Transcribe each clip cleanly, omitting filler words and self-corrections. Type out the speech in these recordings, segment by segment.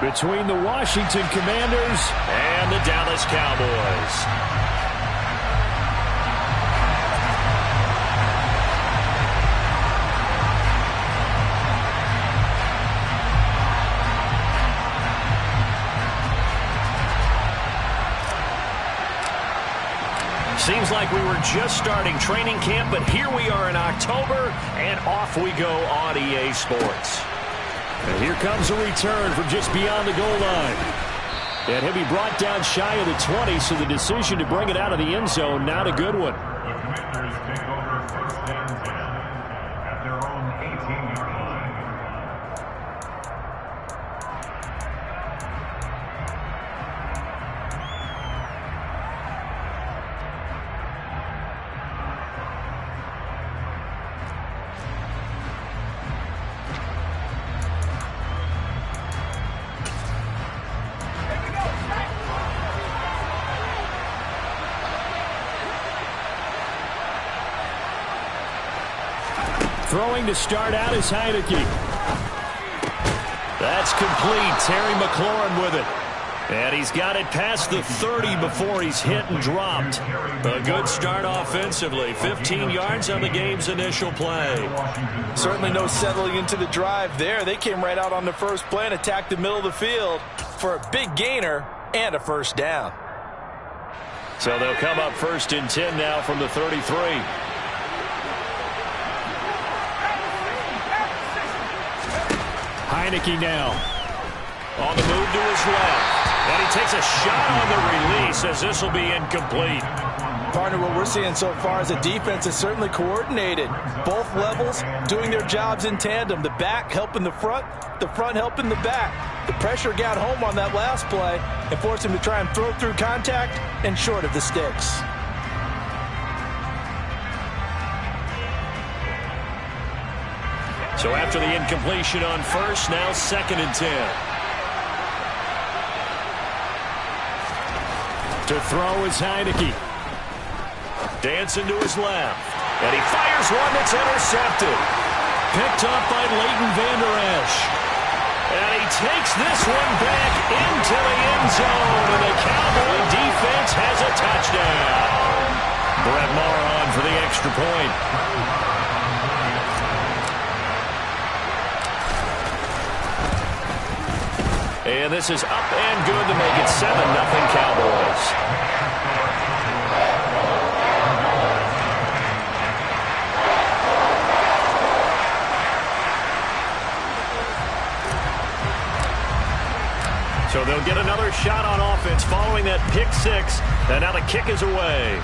between the Washington Commanders and the Dallas Cowboys. Seems like we were just starting training camp, but here we are in October, and off we go on EA Sports. And here comes a return from just beyond the goal line. And he'll be brought down shy of the 20, so the decision to bring it out of the end zone, not a good one. The Commanders take over first and 10 at their own 18-yard line. Throwing to start out is Heineke. That's complete. Terry McLaurin with it. And he's got it past the 30 before he's hit and dropped. A good start offensively. 15 yards on the game's initial play. Certainly no settling into the drive there. They came right out on the first play and attacked the middle of the field for a big gainer and a first down. So they'll come up first and 10 now from the 33. Heineke now on the move to his left. And he takes a shot on the release as this will be incomplete. Partner, what we're seeing so far is a defense is certainly coordinated. Both levels doing their jobs in tandem. The back helping the front helping the back. The pressure got home on that last play and forced him to try and throw through contact and short of the sticks. So after the incompletion on first, now second and 10. To throw is Heineke. Dancing to his left. And he fires one that's intercepted. Picked up by Leighton Vander Esch. And he takes this one back into the end zone. And the Cowboy defense has a touchdown. Brett Maher on for the extra point. And this is up and good to make it 7-0 Cowboys. So they'll get another shot on offense following that pick six. And now the kick is away.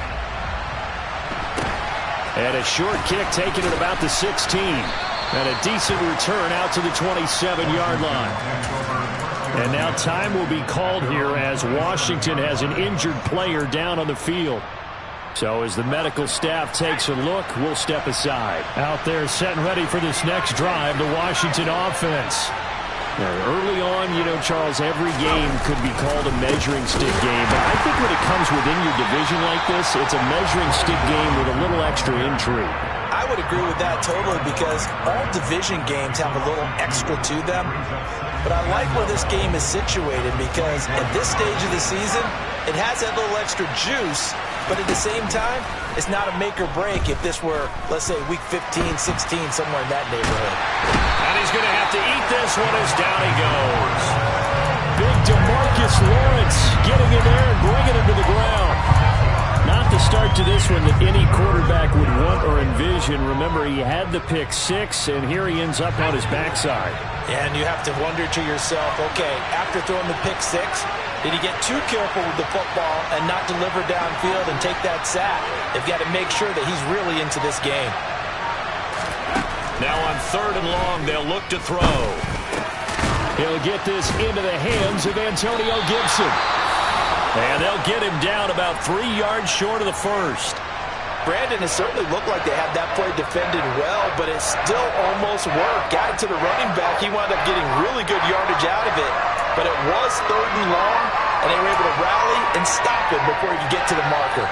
And a short kick taken at about the 16. And a decent return out to the 27-yard line. And now time will be called here as Washington has an injured player down on the field. So as the medical staff takes a look, we'll step aside. Out there set and ready for this next drive, the Washington offense. Now, early on, you know, Charles, every game could be called a measuring stick game. But I think when it comes within your division like this, it's a measuring stick game with a little extra intrigue. I would agree with that totally because all division games have a little extra to them. But I like where this game is situated because at this stage of the season, it has that little extra juice, but at the same time, it's not a make or break if this were, let's say, week 15, 16, somewhere in that neighborhood. And he's going to have to eat this one as down he goes. Big DeMarcus Lawrence getting in there and bringing him to the ground. Not the start to this one that any quarterback would want or envision. Remember, he had the pick six, and here he ends up on his backside. And you have to wonder to yourself, okay, after throwing the pick six, did he get too careful with the football and not deliver downfield and take that sack? They've got to make sure that he's really into this game. Now on third and long, they'll look to throw. He'll get this into the hands of Antonio Gibson. And they'll get him down about 3 yards short of the first. Brandon, it certainly looked like they had that play defended well, but it still almost worked. Got it to the running back. He wound up getting really good yardage out of it. But it was third and long, and they were able to rally and stop him before he could get to the marker.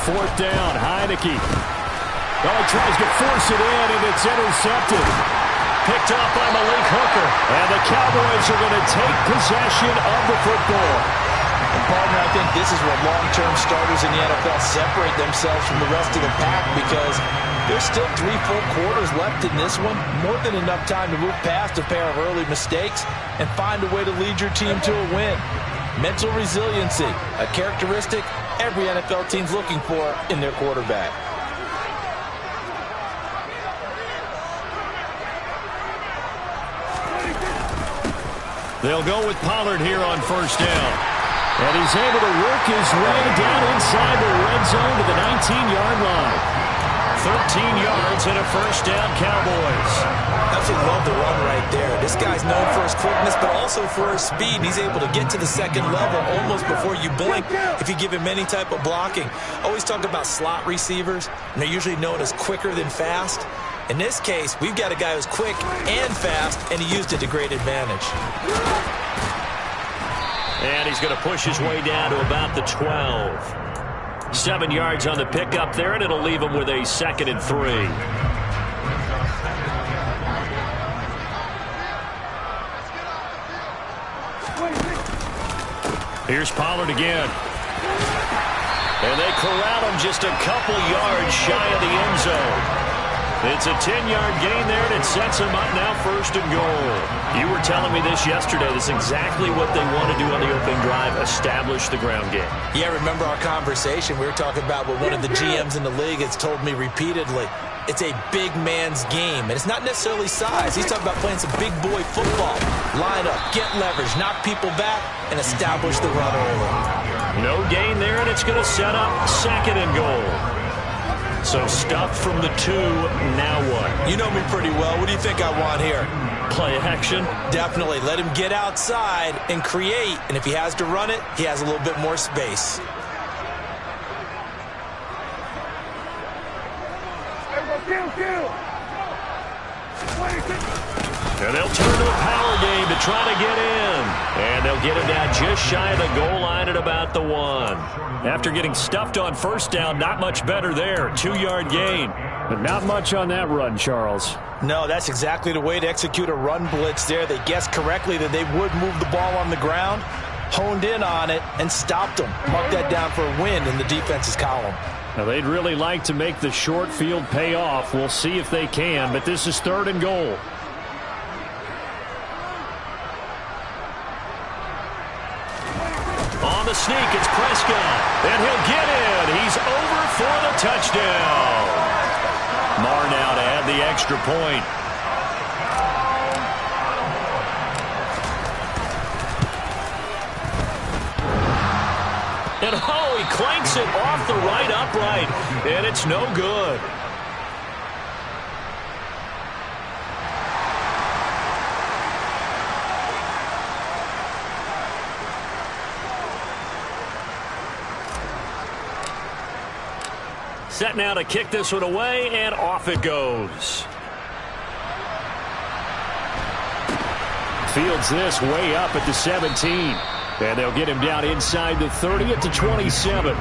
Fourth down, Heineke. Oh, he tries to force it in, and it's intercepted. Picked off by Malik Hooker. And the Cowboys are going to take possession of the football. And partner, I think this is where long-term starters in the NFL separate themselves from the rest of the pack, because there's still 3 full quarters left in this one. More than enough time to move past a pair of early mistakes and find a way to lead your team to a win. Mental resiliency, a characteristic every NFL team's looking for in their quarterback. They'll go with Pollard here on first down. And he's able to work his way down inside the red zone to the 19-yard line. 13 yards and a first down, Cowboys. Absolutely love the run right there. This guy's known for his quickness, but also for his speed. He's able to get to the second level almost before you blink if you give him any type of blocking. Always talk about slot receivers, and they're usually known as quicker than fast. In this case, we've got a guy who's quick and fast, and he used it to great advantage. And he's going to push his way down to about the 12. 7 yards on the pickup there, and it'll leave him with a 2nd and 3. Here's Pollard again. And they corral him just a couple yards shy of the end zone. It's a 10-yard gain there, and it sets him up now 1st and goal. You were telling me this yesterday. This is exactly what they want to do on the opening drive, establish the ground game. Yeah, remember our conversation. We were talking about what one of the GMs in the league has told me repeatedly. It's a big man's game, and it's not necessarily size. He's talking about playing some big boy football. Line up, get leverage, knock people back, and establish the run early. No gain there, and it's going to set up 2nd and goal. So stuffed from the 2, now what? You know me pretty well. What do you think I want here? Play action? Definitely. Let him get outside and create, and if he has to run it, he has a little bit more space. And they'll turn to a power game to try to get in. And they'll get him down just shy of the goal line at about the 1. After getting stuffed on first down, not much better there. 2-yard gain. But not much on that run, Charles. No, that's exactly the way to execute a run blitz there. They guessed correctly that they would move the ball on the ground, honed in on it, and stopped them. Mark that down for a win in the defense's column. Now, they'd really like to make the short field pay off. We'll see if they can, but this is 3rd and goal. On the sneak, it's Prescott. And he'll get in. He's over for the touchdown. Marr now to add the extra point. And oh, he clanks it off the right upright. And it's no good. Set now to kick this one away, and off it goes. Fields this way up at the 17. And they'll get him down inside the 30 at the 27.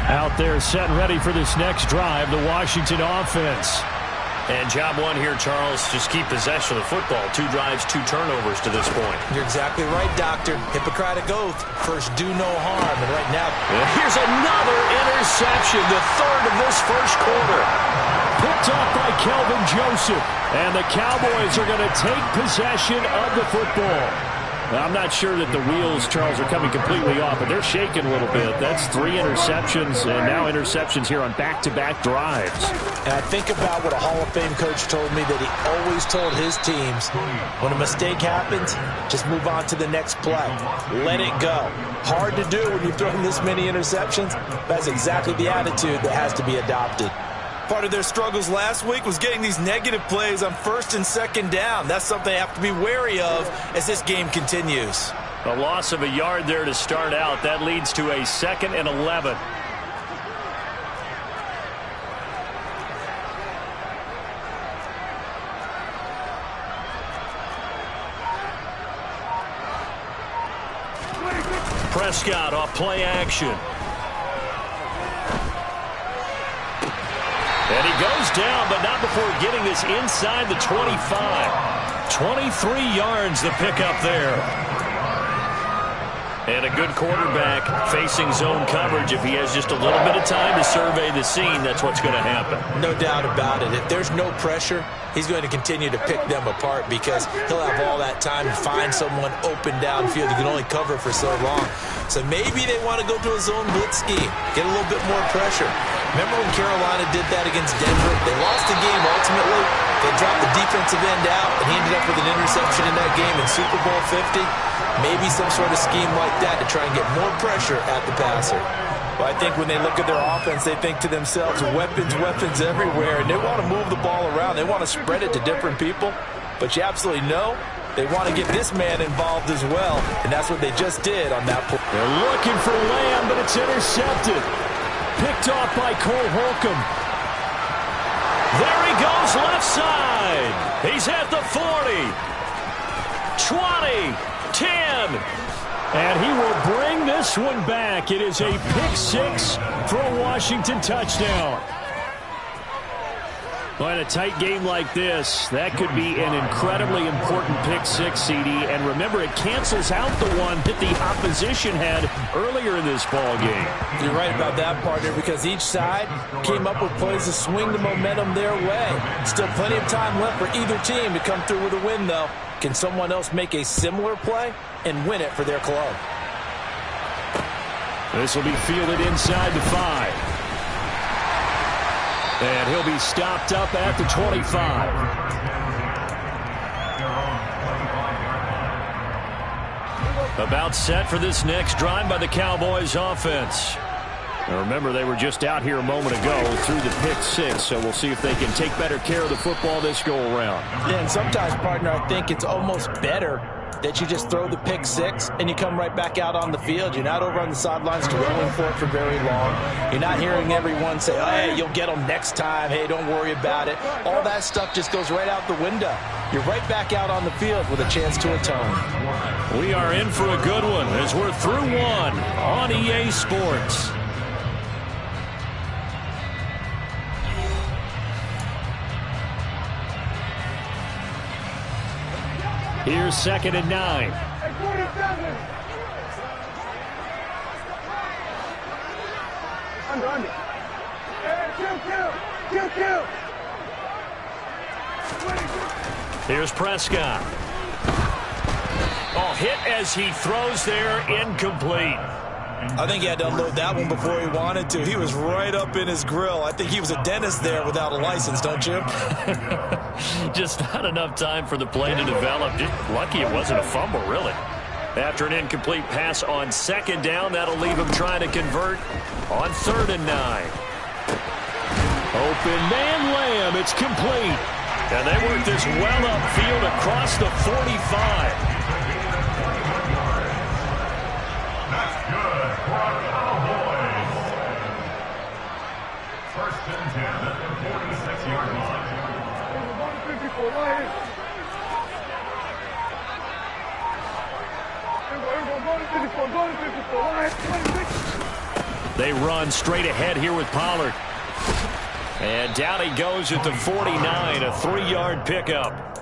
Out there set and ready for this next drive, the Washington offense. And job one here, Charles, just keep possession of the football. 2 drives, 2 turnovers to this point. You're exactly right, Doctor. Hippocratic oath. First, do no harm. And right now, here's another interception, the 3rd of this first quarter. Picked off by Kelvin Joseph. And the Cowboys are going to take possession of the football. Now, I'm not sure that the wheels, Charles, are coming completely off, but they're shaking a little bit. That's 3 interceptions, and now interceptions here on back-to-back drives. And I think about what a Hall of Fame coach told me that he always told his teams, when a mistake happens, just move on to the next play. Let it go. Hard to do when you've thrown this many interceptions. That's exactly the attitude that has to be adopted. Part of their struggles last week was getting these negative plays on 1st and 2nd down. That's something they have to be wary of as this game continues. A loss of a yard there to start out. That leads to a 2nd and 11. Prescott off play action. And he goes down, but not before getting this inside the 25. 23 yards the pickup there. And a good quarterback facing zone coverage. If he has just a little bit of time to survey the scene, that's what's going to happen. No doubt about it. If there's no pressure, he's going to continue to pick them apart because he'll have all that time to find someone open downfield. He can only cover for so long. So maybe they want to go to a zone blitz scheme, get a little bit more pressure. Remember when Carolina did that against Denver? They lost the game ultimately. They dropped the defensive end out, and he ended up with an interception in that game in Super Bowl 50. Maybe some sort of scheme like that to try and get more pressure at the passer. Well, I think when they look at their offense, they think to themselves, weapons, weapons everywhere, and they want to move the ball around. They want to spread it to different people, but you absolutely know they want to get this man involved as well, and that's what they just did on that play. They're looking for Lamb, but it's intercepted. Picked off by Cole Holcomb. There he goes left side. He's at the 40. 20. 10. And he will bring this one back. It is a pick six for a Washington touchdown. Well, in a tight game like this, that could be an incredibly important pick six, CD. And remember, it cancels out the one that the opposition had earlier in this ball game. You're right about that, partner, because each side came up with plays to swing the momentum their way. Still plenty of time left for either team to come through with a win, though. Can someone else make a similar play and win it for their club? This will be fielded inside the 5. And he'll be stopped up at the 25. About set for this next drive by the Cowboys offense. Now remember, they were just out here a moment ago through the pick six, so we'll see if they can take better care of the football this go around. Yeah, and sometimes, partner, I think it's almost better that you just throw the pick six and you come right back out on the field. You're not over on the sidelines dwelling for it for very long. You're not hearing everyone say, oh, hey, you'll get them next time. Hey, don't worry about it. All that stuff just goes right out the window. You're right back out on the field with a chance to atone. We are in for a good one as we're through one on EA Sports. Here's 2nd and 9. Here's Prescott. Oh, hit as he throws there, incomplete. I think he had to unload that one before he wanted to. He was right up in his grill. I think he was a dentist there without a license, don't you? Just not enough time for the play to develop. Just lucky it wasn't a fumble, really. After an incomplete pass on 2nd down, that'll leave him trying to convert on 3rd and 9. Open man Lamb, it's complete. And they work this well upfield across the 45. First and 10 at the 46-yard line. They run straight ahead here with Pollard. And down he goes at the 49, a 3-yard pickup.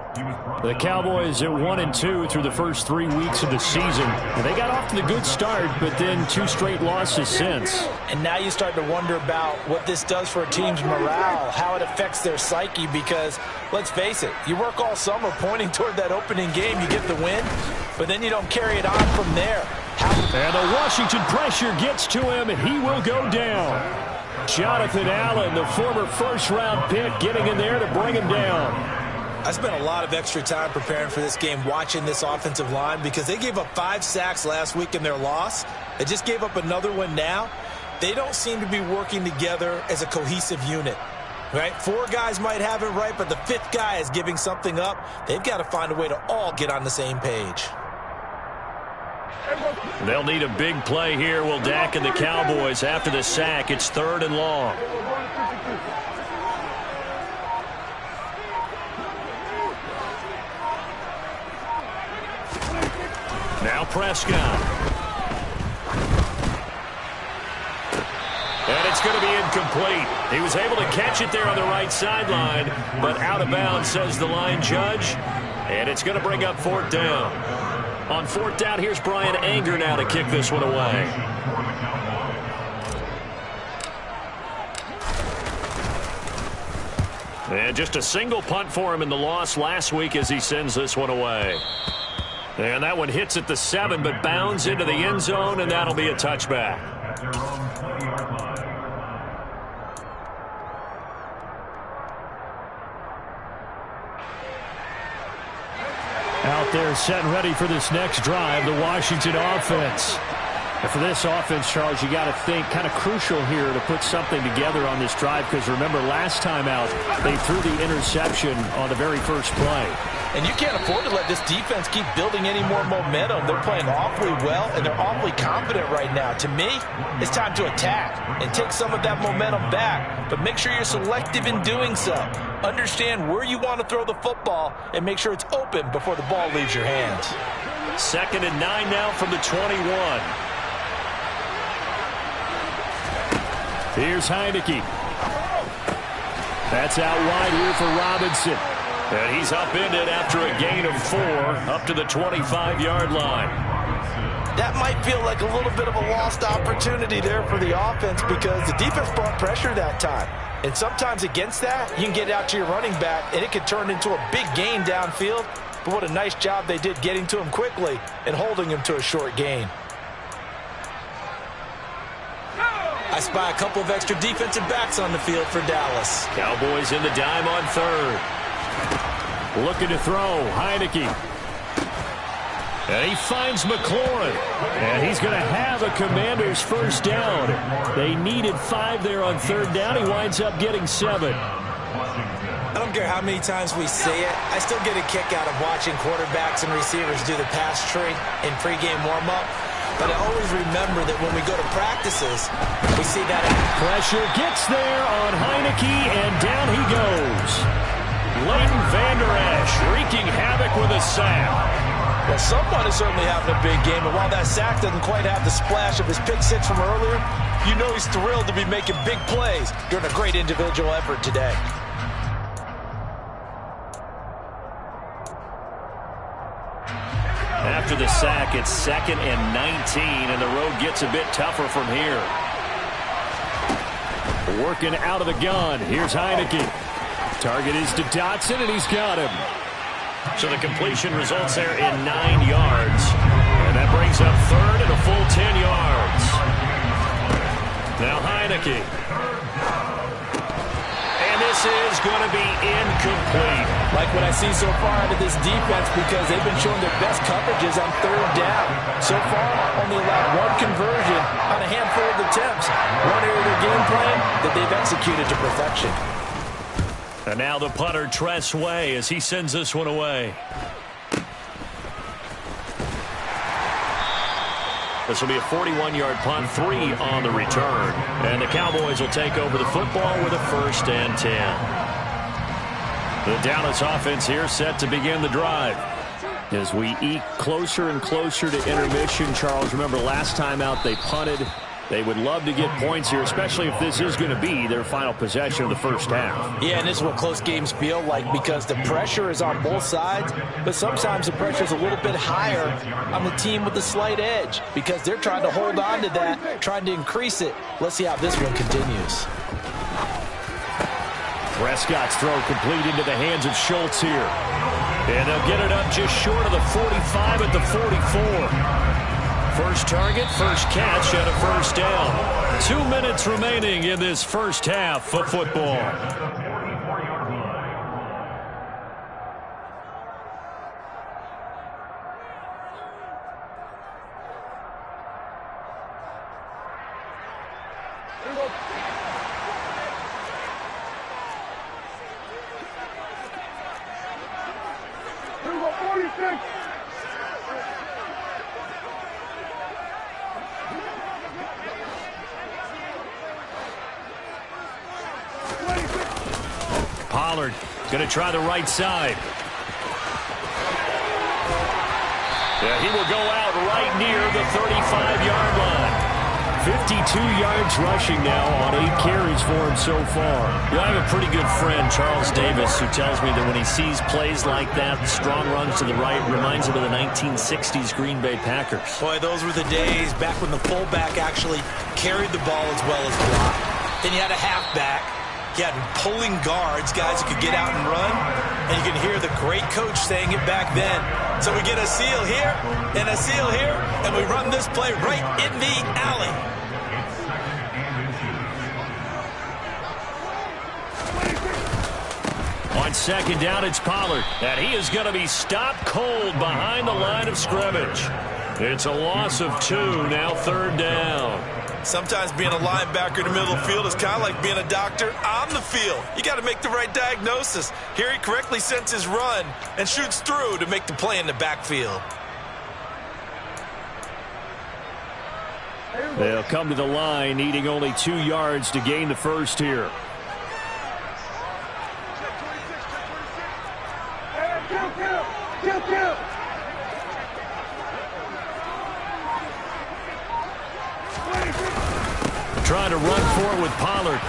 The Cowboys at 1-2 through the first 3 weeks of the season. They got off to the good start, but then 2 straight losses since. And now you start to wonder about what this does for a team's morale, how it affects their psyche, because let's face it, you work all summer pointing toward that opening game, you get the win, but then you don't carry it on from there. And the Washington pressure gets to him, and he will go down. Jonathan Allen, the former first-round pick, getting in there to bring him down. I spent a lot of extra time preparing for this game, watching this offensive line, because they gave up 5 sacks last week in their loss. They just gave up another one now. They don't seem to be working together as a cohesive unit. Right? 4 guys might have it right, but the 5th guy is giving something up. They've got to find a way to all get on the same page. They'll need a big play here. Will Dak and the Cowboys after the sack. It's 3rd and long. Now Prescott. it's going to be incomplete. He was able to catch it there on the right sideline, but out of bounds, says the line judge. And it's going to bring up fourth down. On fourth down, here's Brian Anger now to kick this one away. And just a single punt for him in the loss last week as he sends this one away. And that one hits at the 7, but bounds into the end zone, and that'll be a touchback. Out there set and ready for this next drive, the Washington offense. And for this offense, Charles, you got to think kind of crucial here to put something together on this drive, because remember last time out they threw the interception on the very first play. And you can't afford to let this defense keep building any more momentum. They're playing awfully well, and they're awfully confident right now. To me, it's time to attack and take some of that momentum back, but make sure you're selective in doing so. Understand where you want to throw the football and make sure it's open before the ball leaves your hands. 2nd and 9 now from the 21. Here's Heineke. That's out wide here for Robinson. And he's upended after a gain of 4 up to the 25-yard line. That might feel like a little bit of a lost opportunity there for the offense because the defense brought pressure that time. And sometimes against that, you can get out to your running back, and it could turn into a big gain downfield. But what a nice job they did getting to him quickly and holding him to a short gain. I spy a couple of extra defensive backs on the field for Dallas. Cowboys in the dime on 3rd. Looking to throw, Heineke. And he finds McLaurin. And he's going to have a Commander's first down. They needed 5 there on 3rd down. He winds up getting 7. I don't care how many times we say it, I still get a kick out of watching quarterbacks and receivers do the pass tree in pregame warm-up. But I always remember that when we go to practices, we see that. Pressure gets there on Heineke, and down he goes. Leighton Vander Esch wreaking havoc with a sack. Well, someone is certainly having a big game, and while that sack doesn't quite have the splash of his pick 6 from earlier, you know he's thrilled to be making big plays during a great individual effort today. After the sack, it's 2nd and 19, and the road gets a bit tougher from here. Working out of the gun. Here's Heineke. Target is to Dotson, and he's got him. So the completion results there in 9 yards. And that brings up 3rd and a full 10 yards. Now Heineke. And this is going to be incomplete. Like what I see so far out of this defense, because they've been showing their best coverages on 3rd down. So far, only allowed 1 conversion on a handful of attempts. One area of their game plan that they've executed to perfection. And now the punter, Tress Way, as he sends this one away. This will be a 41-yard punt, 3 on the return. And the Cowboys will take over the football with a 1st and 10. The Dallas offense here set to begin the drive. As we eke closer and closer to intermission, Charles, remember last time out they punted. They would love to get points here, especially if this is going to be their final possession of the first half. Yeah, and this is what close games feel like, because the pressure is on both sides, but sometimes the pressure is a little bit higher on the team with the slight edge because they're trying to hold on to that, trying to increase it. Let's see how this one continues. Prescott's throw complete into the hands of Schultz here. And they'll get it up just short of the 45 at the 44. First target, first catch, and a 1st down. 2 minutes remaining in this first half of football. Pollard going to try the right side. Yeah, he will go out right near the 35-yard line. 52 yards rushing now on 8 carries for him so far. I have a pretty good friend, Charles Davis, who tells me that when he sees plays like that, strong runs to the right, reminds him of the 1960s Green Bay Packers. Boy, those were the days back when the fullback actually carried the ball as well as blocked. Then you had a halfback. You had pulling guards, guys who could get out and run. And you can hear the great coach saying it back then. So we get a seal here and a seal here, and we run this play right in the alley. On second down, it's Pollard. And he is going to be stopped cold behind the line of scrimmage. It's a loss of 2, now third down. Sometimes being a linebacker in the middle of the field is kind of like being a doctor on the field. You got to make the right diagnosis. Here he correctly sends his run and shoots through to make the play in the backfield. They'll come to the line, needing only 2 yards to gain the first here. Trying to run for it with Pollard.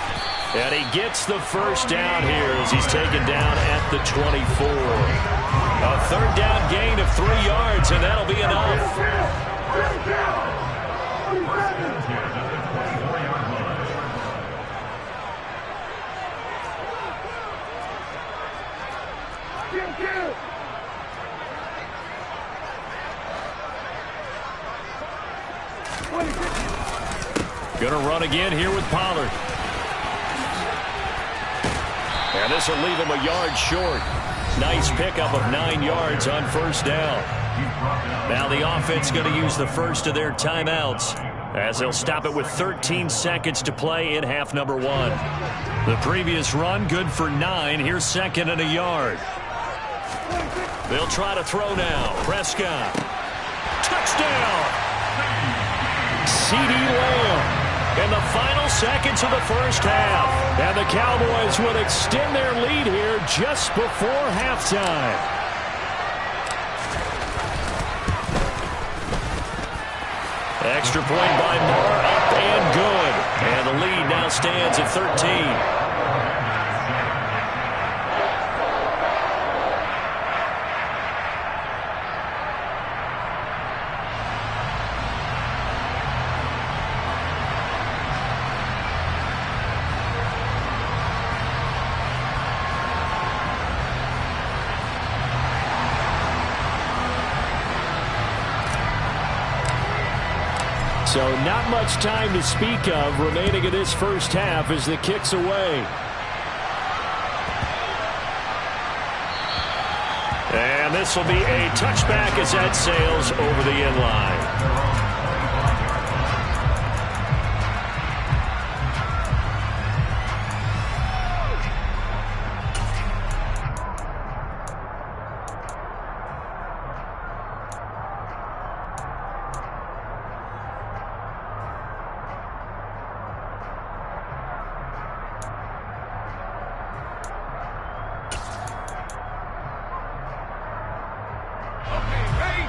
And he gets the first down here as he's taken down at the 24. A third down gain of 3 yards, and that'll be enough. Going to run again here with Pollard. And this will leave him a yard short. Nice pickup of 9 yards on first down. Now the offense going to use the first of their timeouts as they'll stop it with 13 seconds to play in half number 1. The previous run good for 9. Here's second and a yard. They'll try to throw now. Prescott. Touchdown. CeeDee Lamb. In the final seconds of the first half. And the Cowboys will extend their lead here just before halftime. Extra point by Moore, up and good. And the lead now stands at 13. So not much time to speak of remaining in this first half as the kick's away. And this will be a touchback as that sails over the end line.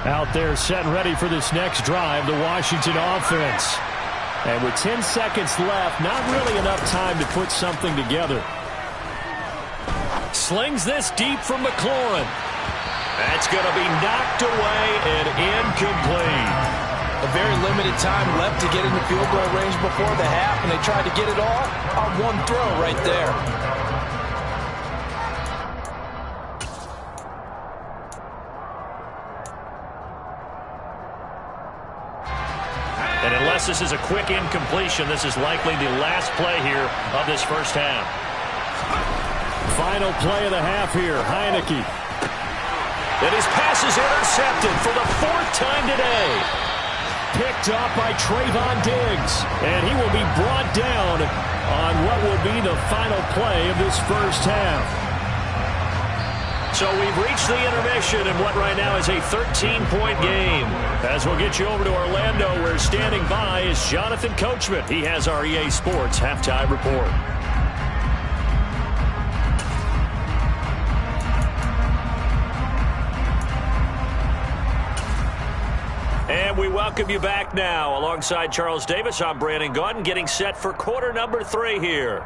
Out there set and ready for this next drive, the Washington offense. And with 10 seconds left, not really enough time to put something together. Slings this deep from McLaurin. That's going to be knocked away and incomplete. A very limited time left to get into field goal range before the half, and they tried to get it all on one throw right there. And unless this is a quick incompletion, this is likely the last play here of this first half. Final play of the half here, Heineke. And his pass is intercepted for the 4th time today. Picked up by Trayvon Diggs. And he will be brought down on what will be the final play of this first half. So we've reached the intermission in what right now is a 13-point game. As we'll get you over to Orlando, where standing by is Jonathan Coachman. He has our EA Sports halftime report. And we welcome you back now. Alongside Charles Davis, I'm Brandon Gaudin, getting set for quarter number 3 here.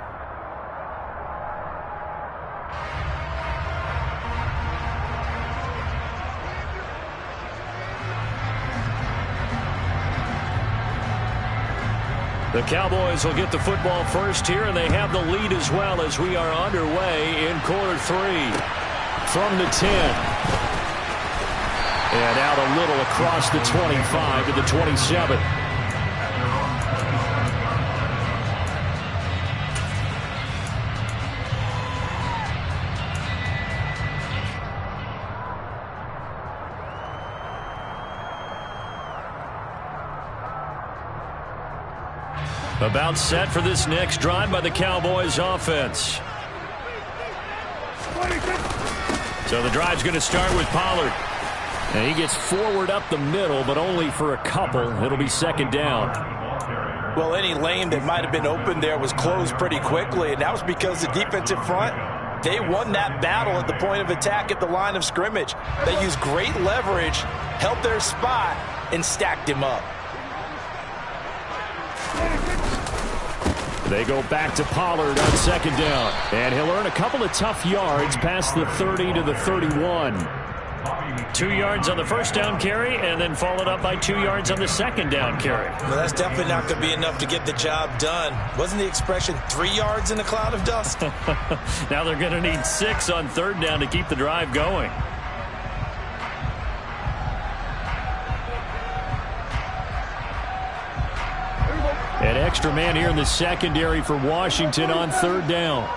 The Cowboys will get the football first here, and they have the lead as well as we are underway in quarter 3. From the 10. And out a little across the 25 to the 27. About set for this next drive by the Cowboys offense. So the drive's going to start with Pollard. And he gets forward up the middle, but only for a couple. It'll be second down. Well, any lane that might have been open there was closed pretty quickly, and that was because the defensive front, they won that battle at the point of attack at the line of scrimmage. They used great leverage, held their spot, and stacked him up. They go back to Pollard on second down. And he'll earn a couple of tough yards past the 30 to the 31. 2 yards on the first down carry, and then followed up by 2 yards on the second down carry. Well, that's definitely not going to be enough to get the job done. Wasn't the expression 3 yards in a cloud of dust? Now they're going to need 6 on third down to keep the drive going. An extra man here in the secondary for Washington on third down.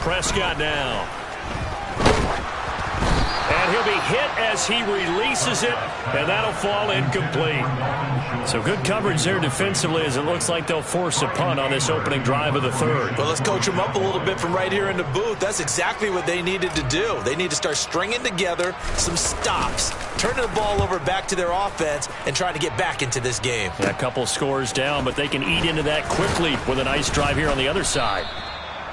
Prescott now. And he'll be hit as he releases it, and that'll fall incomplete. So good coverage there defensively, as it looks like they'll force a punt on this opening drive of the third. Well, let's coach them up a little bit from right here in the booth. That's exactly what they needed to do. They need to start stringing together some stops, turning the ball over back to their offense, and trying to get back into this game. A couple scores down, but they can eat into that quickly with a nice drive here on the other side.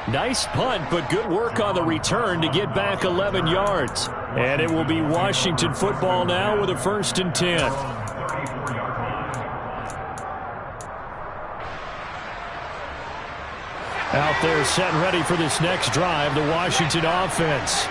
Nice punt, but good work on the return to get back 11 yards. And it will be Washington football now with a 1st and 10. Out there set and ready for this next drive, the Washington offense.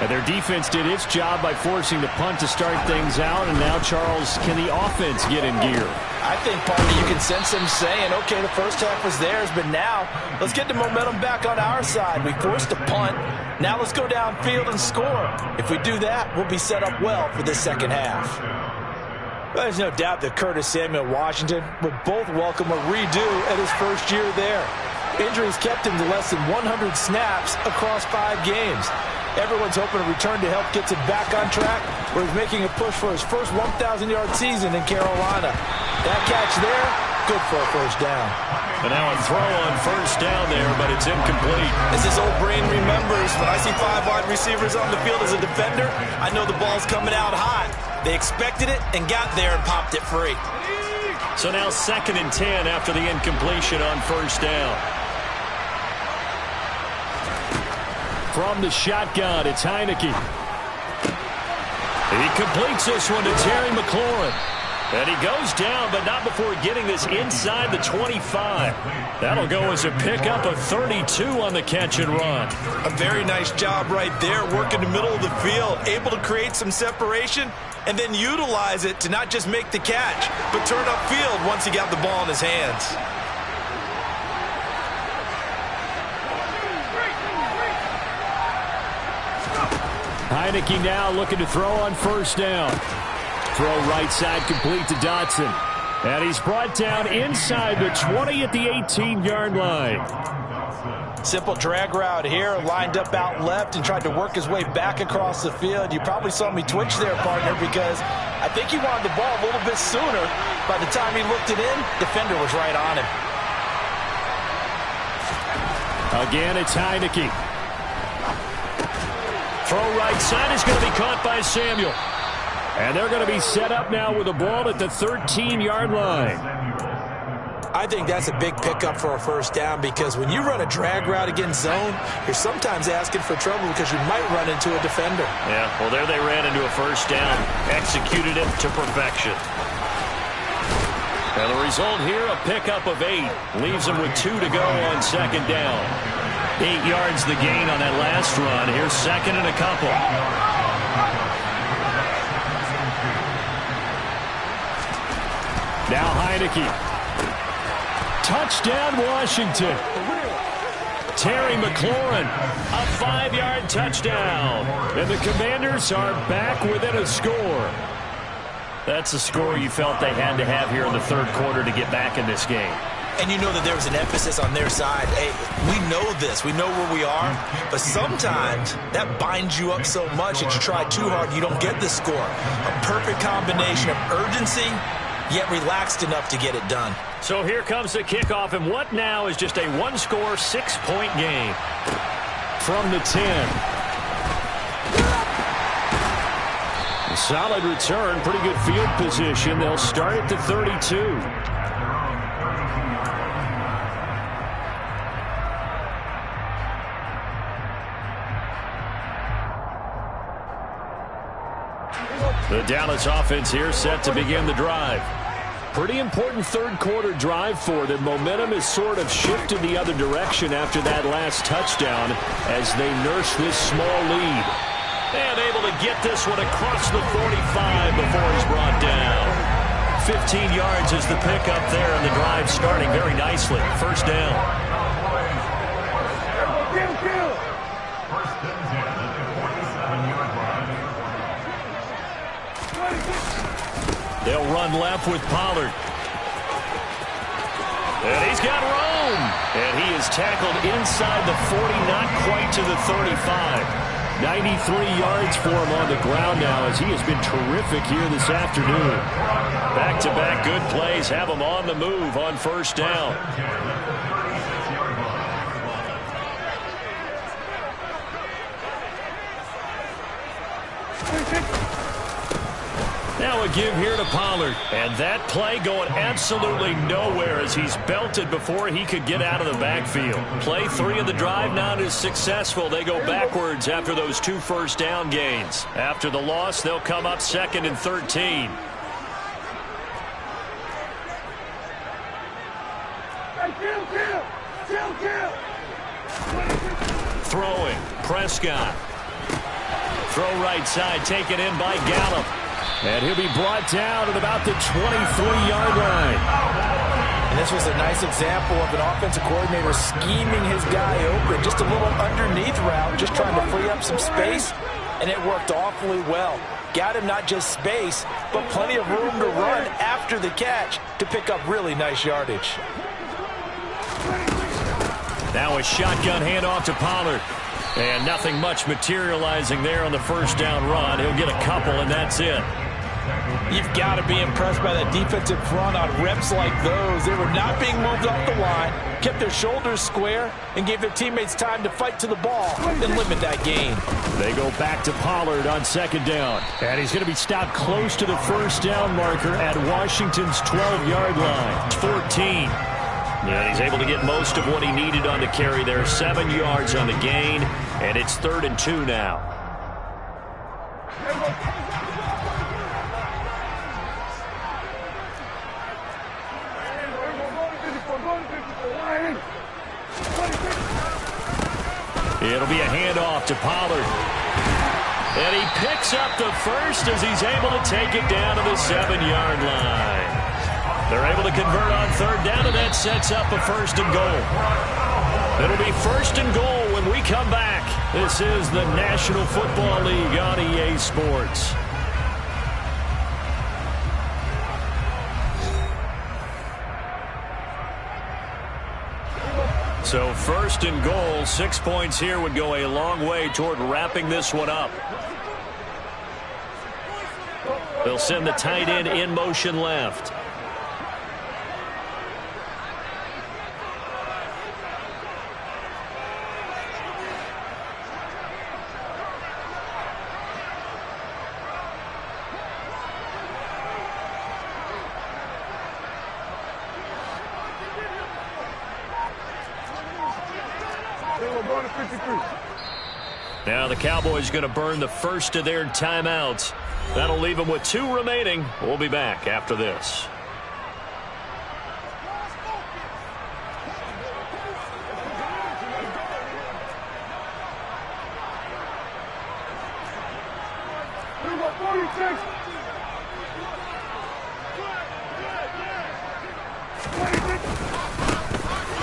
And their defense did its job by forcing the punt to start things out. And now, Charles, can the offense get in gear? I think, Parker, you can sense them saying, okay, the first half was theirs, but now let's get the momentum back on our side. We forced a punt. Now let's go downfield and score. If we do that, we'll be set up well for this second half. Well, there's no doubt that Curtis Samuel and Washington will both welcome a redo at his first year there. Injuries kept him to less than 100 snaps across 5 games. Everyone's hoping a return to health gets him back on track, where he's making a push for his first 1,000-yard season in Carolina. That catch there, good for a first down. And now a throw on first down there, but it's incomplete. As his old brain remembers, when I see 5 wide receivers on the field as a defender, I know the ball's coming out hot. They expected it and got there and popped it free. So now 2nd and 10 after the incompletion on first down. From the shotgun, it's Heineke. He completes this one to Terry McLaurin. And he goes down, but not before getting this inside the 25. That'll go as a pickup of 32 on the catch and run. A very nice job right there, working the middle of the field, able to create some separation, and then utilize it to not just make the catch, but turn upfield once he got the ball in his hands. Heineke now looking to throw on first down. Throw right side complete to Dotson. And he's brought down inside the 20 at the 18-yard line. Simple drag route here, lined up out left and tried to work his way back across the field. You probably saw me twitch there, partner, because I think he wanted the ball a little bit sooner. By the time he looked it in, defender was right on him. Again, it's Heineke. Throw right side is going to be caught by Samuel. And they're going to be set up now with the ball at the 13-yard line. I think that's a big pickup for a first down because when you run a drag route against zone, you're sometimes asking for trouble because you might run into a defender. Yeah, well, there they ran into a first down. Executed it to perfection. And the result here, a pickup of 8. Leaves them with 2 to go on second down. 8 yards the gain on that last run. Here's second and a couple. Now Heineke. Touchdown, Washington. Terry McLaurin, a 5-yard touchdown. And the Commanders are back within a score. That's a score you felt they had to have here in the third quarter to get back in this game. And you know that there was an emphasis on their side. Hey, we know this. We know where we are. But sometimes that binds you up so much that you try too hard, you don't get the score. A perfect combination of urgency, yet relaxed enough to get it done. So here comes the kickoff, and what now is just a one-score, 6-point game. From the 10. A solid return, pretty good field position. They'll start at the 32. The Dallas offense here set to begin the drive. Pretty important third quarter drive for them. Momentum has sort of shifted the other direction after that last touchdown as they nurse this small lead. And able to get this one across the 45 before he's brought down. 15 yards is the pickup there, and the drive starting very nicely. First down. They'll run left with Pollard. And he's got room. And he is tackled inside the 40, not quite to the 35. 93 yards for him on the ground now as he has been terrific here this afternoon. Back-to-back good plays have him on the move on first down. Now a give here to Pollard. And that play going absolutely nowhere as he's belted before he could get out of the backfield. Play 3 of the drive not as successful. They go backwards after those 2 first down gains. After the loss, they'll come up 2nd and 13. Throwing. Prescott. Throw right side, taken in by Gallup. And he'll be brought down at about the 23-yard line. And this was a nice example of an offensive coordinator scheming his guy open. Just a little underneath route, just trying to free up some space. And it worked awfully well. Got him not just space, but plenty of room to run after the catch to pick up really nice yardage. Now a shotgun handoff to Pollard. And nothing much materializing there on the first down run. He'll get a couple, and that's it. You've got to be impressed by that defensive front on reps like those. They were not being moved off the line, kept their shoulders square, and gave their teammates time to fight to the ball and limit that gain. They go back to Pollard on second down. And he's going to be stopped close to the first down marker at Washington's 12-yard line. 14. Yeah, he's able to get most of what he needed on the carry there. 7 yards on the gain, and it's 3rd and 2 now. It'll be a handoff to Pollard. And he picks up the first as he's able to take it down to the 7-yard line. They're able to convert on third down, and that sets up a 1st and goal. It'll be 1st and goal when we come back. This is the National Football League on EA Sports. So 1st and goal, 6 points here would go a long way toward wrapping this one up. They'll send the tight end in motion left. Now the Cowboys going to burn the first of their timeouts. That'll leave them with 2 remaining. We'll be back after this.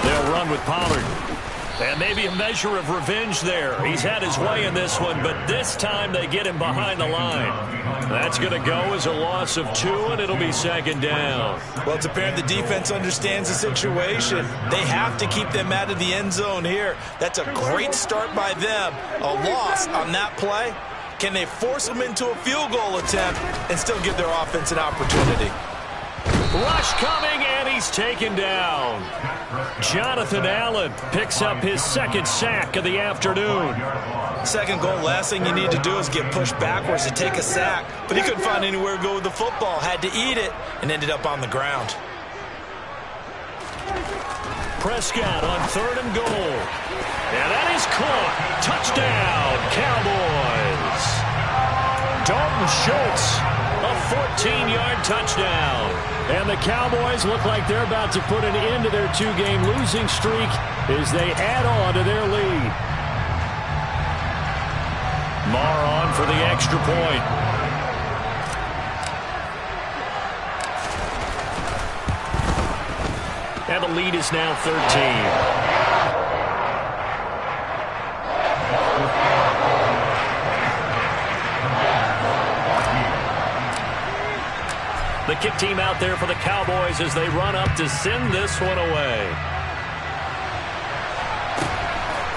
They'll run with Pollard. And maybe a measure of revenge there. He's had his way in this one, but this time they get him behind the line. That's going to go as a loss of 2, and it'll be 2nd down. Well, it's apparent the defense understands the situation. They have to keep them out of the end zone here. That's a great start by them. A loss on that play. Can they force them into a field goal attempt and still give their offense an opportunity? Rush coming, and he's taken down. Jonathan Allen picks up his 2nd sack of the afternoon. 2nd goal, last thing you need to do is get pushed backwards to take a sack. But he couldn't find anywhere to go with the football. Had to eat it and ended up on the ground. Prescott on 3rd and goal. And that is caught. Touchdown, Cowboys. Dalton Schultz, a 14-yard touchdown. And the Cowboys look like they're about to put an end to their 2-game losing streak as they add on to their lead. Marr on for the extra point. And the lead is now 13. The kick team out there for the Cowboys as they run up to send this one away.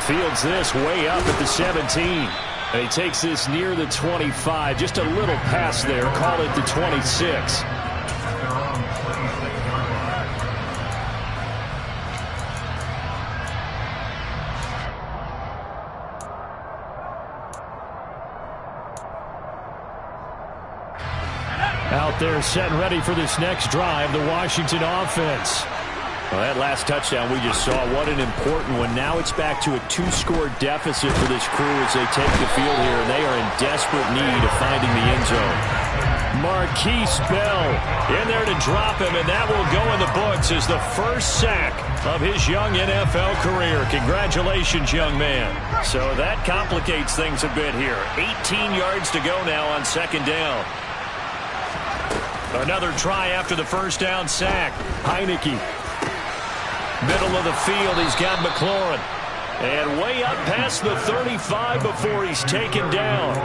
Fields this way up at the 17. And he takes this near the 25. Just a little pass there. Call it the 26. Out there set and ready for this next drive, the Washington offense. Well, that last touchdown we just saw, what an important one. Now it's back to a 2-score deficit for this crew as they take the field here, and they are in desperate need of finding the end zone. Marquise Bell in there to drop him, and that will go in the books as the first sack of his young NFL career. Congratulations, young man. So that complicates things a bit here. 18 yards to go now on 2nd down. Another try after the first down sack. Heineke. Middle of the field, he's got McLaurin. And way up past the 35 before he's taken down.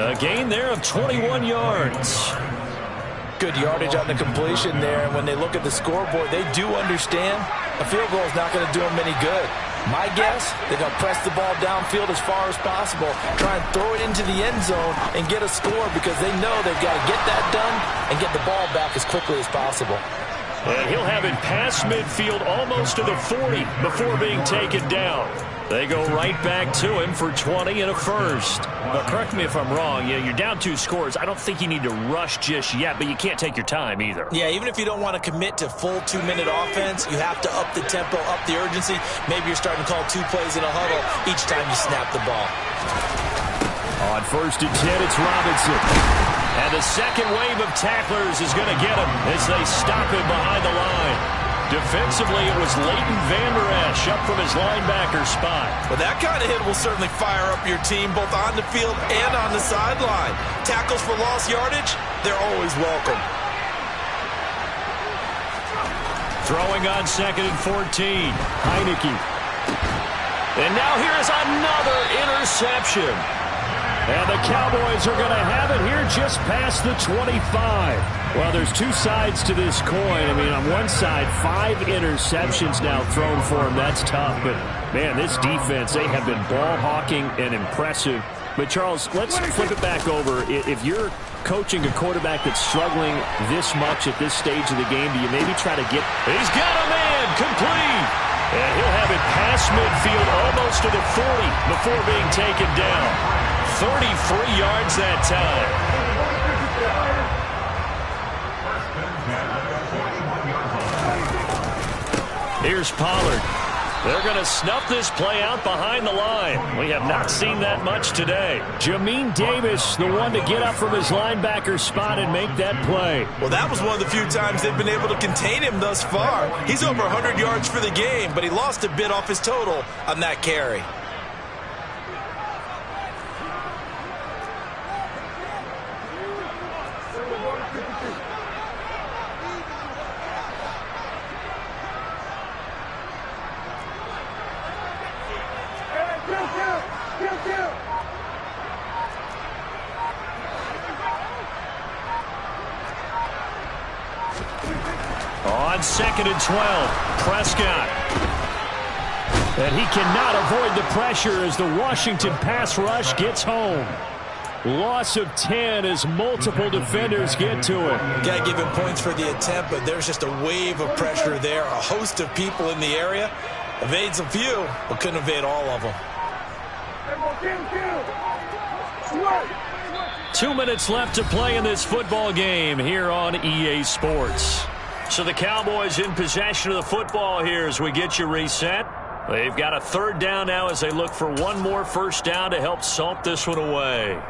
A gain there of 21 yards. Good yardage on the completion there. And when they look at the scoreboard, they do understand a field goal is not going to do them any good. My guess, they're going to press the ball downfield as far as possible, try and throw it into the end zone and get a score because they know they've got to get that done and get the ball back as quickly as possible. And he'll have it past midfield almost to the 40 before being taken down. They go right back to him for 20 and a first. But correct me if I'm wrong. You're down 2 scores. I don't think you need to rush just yet, but you can't take your time either. Yeah, even if you don't want to commit to full 2-minute offense, you have to up the tempo, up the urgency. Maybe you're starting to call 2 plays in a huddle each time you snap the ball. On 1st and 10, it's Robinson. And the second wave of tacklers is going to get him as they stop him behind the line. Defensively, it was Leighton Vander Esch up from his linebacker spot. Well, that kind of hit will certainly fire up your team both on the field and on the sideline. Tackles for lost yardage, they're always welcome. Throwing on 2nd and 14. Heineke. And now here's another interception. And the Cowboys are going to have it here just past the 25. Well, there's 2 sides to this coin. I mean, on one side, 5 interceptions now thrown for him. That's tough. But, man, this defense, they have been ball hawking and impressive. But, Charles, let's flip it back over. If you're coaching a quarterback that's struggling this much at this stage of the game, do you maybe try to get... He's got a man complete. And he'll have it past midfield almost to the 40 before being taken down. 33 yards that time. Here's Pollard. They're going to snuff this play out behind the line. We have not seen that much today. Jamin Davis, the one to get up from his linebacker spot and make that play. Well, that was one of the few times they've been able to contain him thus far. He's over 100 yards for the game, but he lost a bit off his total on that carry. On 2nd and 12, Prescott. And he cannot avoid the pressure as the Washington pass rush gets home. Loss of 10 as multiple defenders get to him. Got to give him points for the attempt, but there's just a wave of pressure there. A host of people in the area. Evades a few, but couldn't evade all of them. 2 minutes left to play in this football game here on EA Sports. So the Cowboys in possession of the football here as we get you reset. They've got a 3rd down now as they look for one more first down to help salt this one away.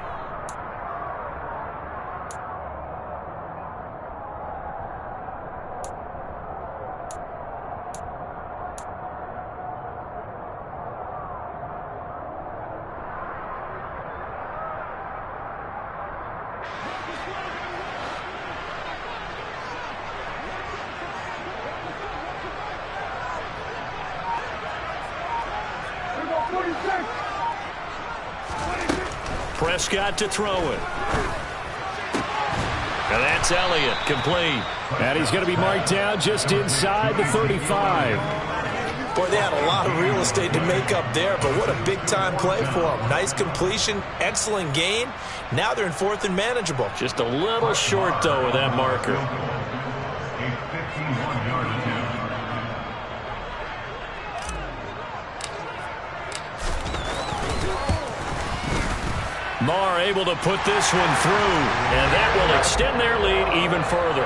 Prescott to throw it. And that's Elliott, complete. And he's going to be marked down just inside the 35. Boy, they had a lot of real estate to make up there, but what a big-time play for them. Nice completion, excellent gain. Now they're in 4th and manageable. Just a little short, though, with that marker. A 51-yard attempt. Marr able to put this one through, and that will extend their lead even further.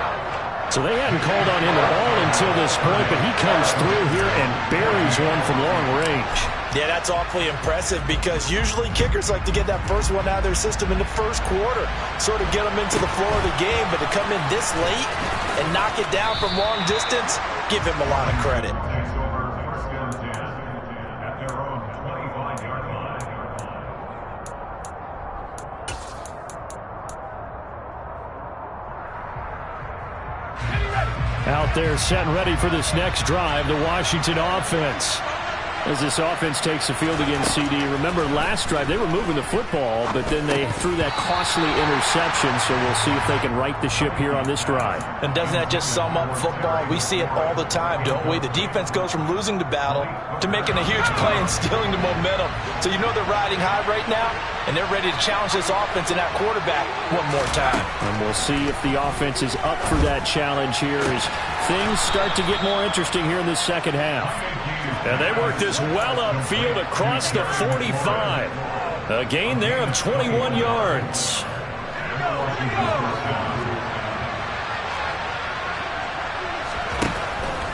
So they hadn't called on him at all until this point, but he comes through here and buries one from long range. Yeah, that's awfully impressive because usually kickers like to get that first one out of their system in the first quarter, sort of get them into the flow of the game, but to come in this late and knock it down from long distance, give him a lot of credit. Takes over 4th and 10 at their own 25-yard line. Out there set and ready for this next drive, the Washington offense. As this offense takes the field against CD. Remember last drive, they were moving the football, but then they threw that costly interception, so we'll see if they can right the ship here on this drive. And doesn't that just sum up football? We see it all the time, don't we? The defense goes from losing the battle to making a huge play and stealing the momentum. So you know they're riding high right now, and they're ready to challenge this offense and that quarterback one more time. And we'll see if the offense is up for that challenge here as things start to get more interesting here in the second half. And they work this well upfield across the 45. A gain there of 21 yards.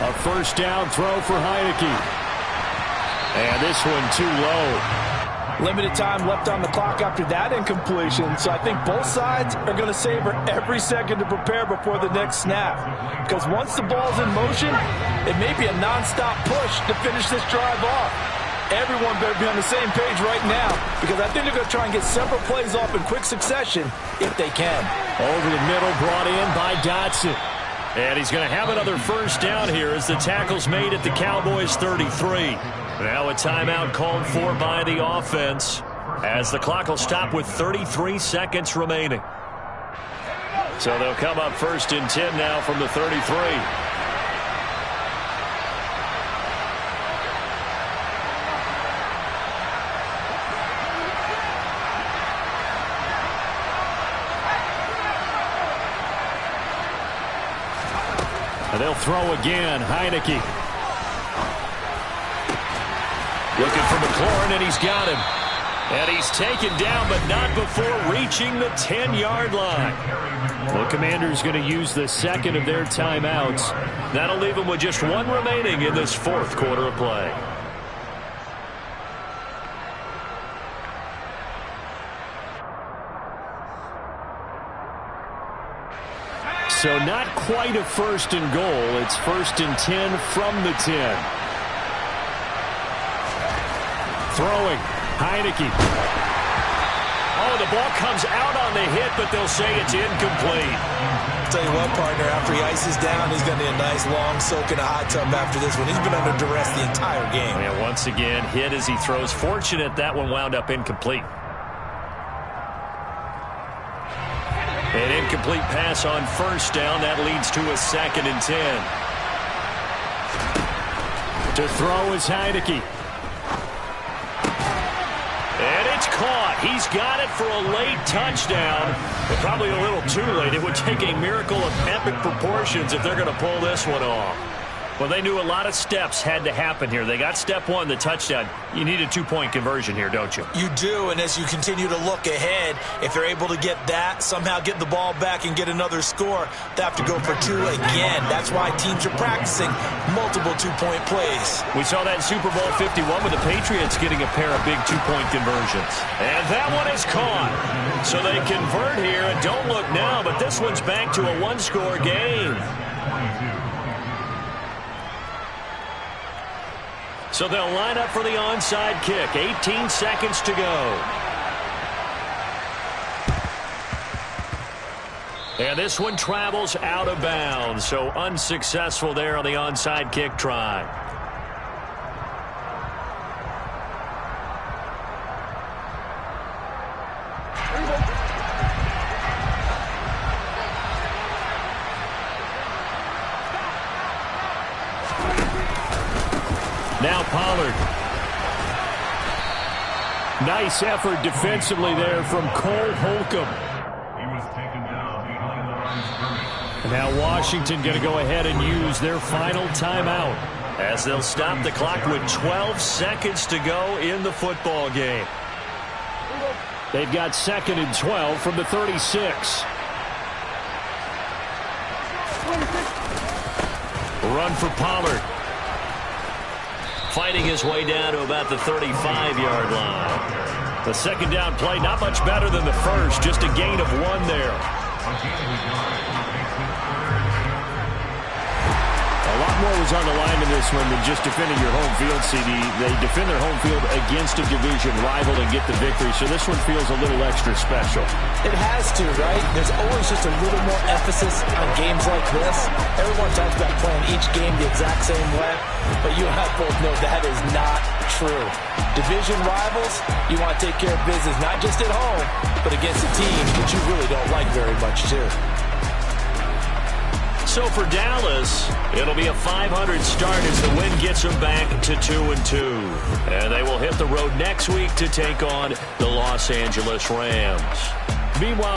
A first down throw for Heineke. And this one too low. Limited time left on the clock after that incompletion, so I think both sides are going to savor every second to prepare before the next snap. Because once the ball's in motion, it may be a nonstop push to finish this drive off. Everyone better be on the same page right now, because I think they're going to try and get several plays off in quick succession if they can. Over the middle, brought in by Dotson. And he's going to have another first down here as the tackle's made at the Cowboys' 33. Now a timeout called for by the offense as the clock will stop with 33 seconds remaining. So they'll come up 1st and 10 now from the 33. And they'll throw again. Heineke. Looking for McLaurin, and he's got him. And he's taken down, but not before reaching the 10-yard line. The Commanders going to use the second of their timeouts. That'll leave them with just one remaining in this 4th quarter of play. So not quite a first and goal. It's 1st and 10 from the 10. Throwing. Heineke. Oh, the ball comes out on the hit, but they'll say it's incomplete. Tell you what, partner, after he ices down, he's going to need a nice long soak in a hot tub after this one. He's been under duress the entire game. And once again, hit as he throws. Fortunate that one wound up incomplete. An incomplete pass on 1st down. That leads to a 2nd and 10. To throw is Heineke. And it's caught. He's got it for a late touchdown. But probably a little too late. It would take a miracle of epic proportions if they're going to pull this one off. Well, they knew a lot of steps had to happen here. They got step 1, the touchdown. You need a 2-point conversion here, don't you? You do, and as you continue to look ahead, if they're able to get that, somehow get the ball back and get another score, they have to go for 2 again. That's why teams are practicing multiple 2-point plays. We saw that in Super Bowl 51 with the Patriots getting a pair of big 2-point conversions. And that one is caught. So they convert here, and don't look now, but this one's back to a 1-score game. So they'll line up for the onside kick. 18 seconds to go. And this one travels out of bounds. So unsuccessful there on the onside kick try. Now Pollard. Nice effort defensively there from Cole Holcomb. He was taken down behind the line of scrimmage. And now Washington going to go ahead and use their final timeout. As they'll stop the clock with 12 seconds to go in the football game. They've got 2nd and 12 from the 36. Run for Pollard. Fighting his way down to about the 35-yard line. The 2nd down play, not much better than the first. Just a gain of 1 there. A lot more was on the line in this one than just defending your home field, CD. They defend their home field against a division rival and get the victory, so this one feels a little extra special. It has to, right? There's always just a little more emphasis on games like this. Everyone talks about playing each game the exact same way, but you and I both know that is not true. Division rivals, you want to take care of business, not just at home, but against a team that you really don't like very much, too. So for Dallas, it'll be a 500 start as the win gets them back to 2-2. And they will hit the road next week to take on the Los Angeles Rams. Meanwhile,